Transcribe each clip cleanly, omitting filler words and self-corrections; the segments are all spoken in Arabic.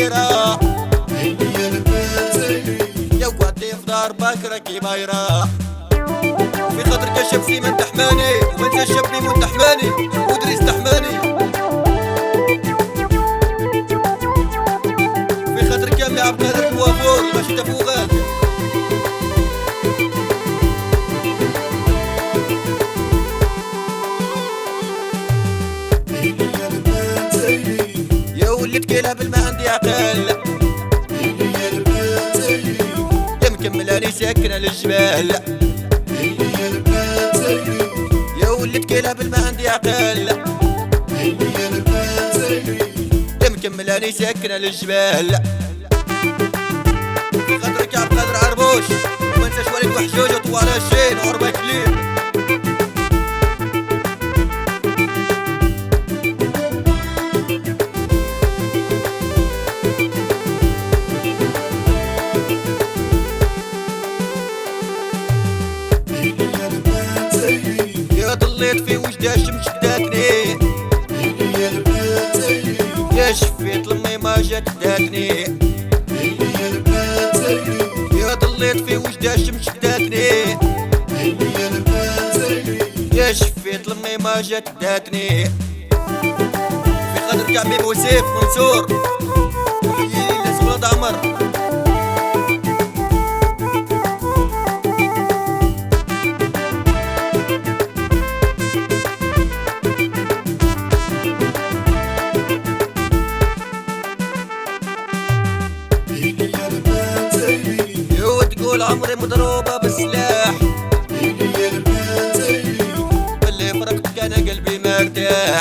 بايرة يا وقعدي في دار باكرك بايرة في خاطرك يا شمسي من تحماني ومن تشبني من تحماني ودريس تحماني في خاطرك يا مي عبد القادر الوافور ماشي تفوغات يا ولد كيلها بالما عندي عقل يا مكملاني ساكنة للجبال يا ولد كيلها بالما عندي عقل يا مكملاني ساكنة للجبال في خاطرك يا عبد القادر عربوش ومنساش وليد وحجوج وطوال الشين وعربة كليب يا ضليت في وجدها الشمس داتني يا شفيت لمي ما جات داتني يا ضليت في وجدها الشمس داتني يا شفيت لمي ما جات داتني في خاطرك يا عمي وسيف منصور وحييلي ناس ولاد عمر تقول عمري مضروبة بالسلاح اللي فرقتك انا قلبي مرتاح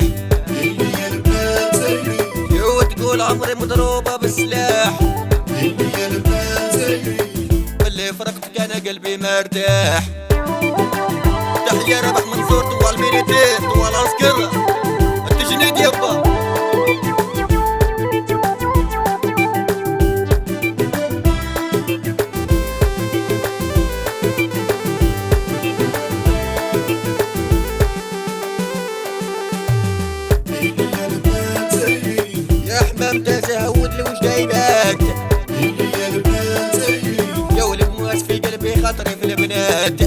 يو تقول عمري مضروبة بالسلاح اللي فرقتك انا قلبي مرتاح تحية ربح منصور طوال مينيتين طوال عسكر انت جنيد يبا تزود لي وش جايبك يا ولد مواس في قلبي خاطري في البنات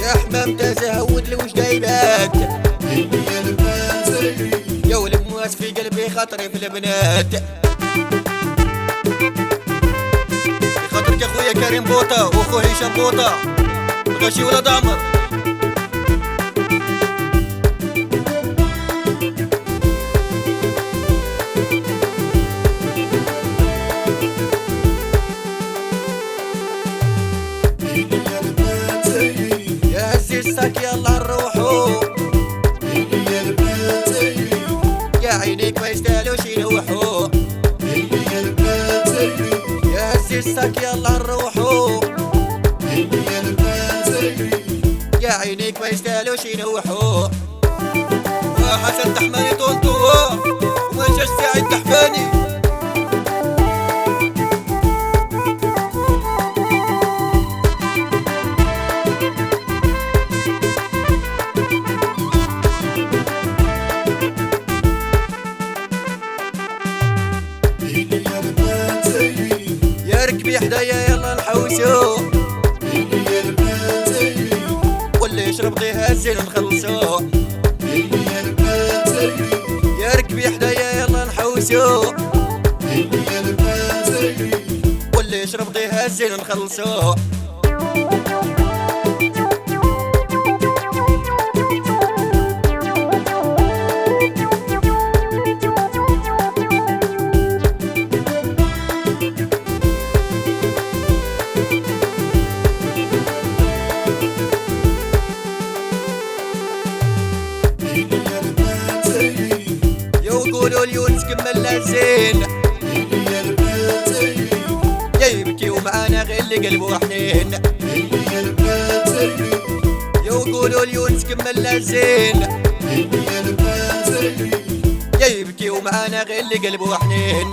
يا حمام تزود لي وش جايبك يا ولد مواس في قلبي خاطري في البنات في خاطرك يا خويا كريم بوطة واخوه هشام بوطة غشي ولد عمر الساك يلا نروحو يا عينيك ما يستاهلوش يلوحو يا هزي الساك يلا نروحو يا عينيك ما يستاهلوش يلوحو وحسن تحماني طولتو ومنشاش سعيد تحفاني ركبي حدايا يلا نحوسو واللي يشرب غيها الزين نخلصو يا ركبي حدايا يلا نحوسو واللي يشرب غيها الزين نخلصو يقولوا اليونس كملنا الزين يا يبكي ومعانا غير اللي قلبه حنين يقولوا اليونس كملنا الزين يا يبكي ومعانا غير اللي قلبه حنين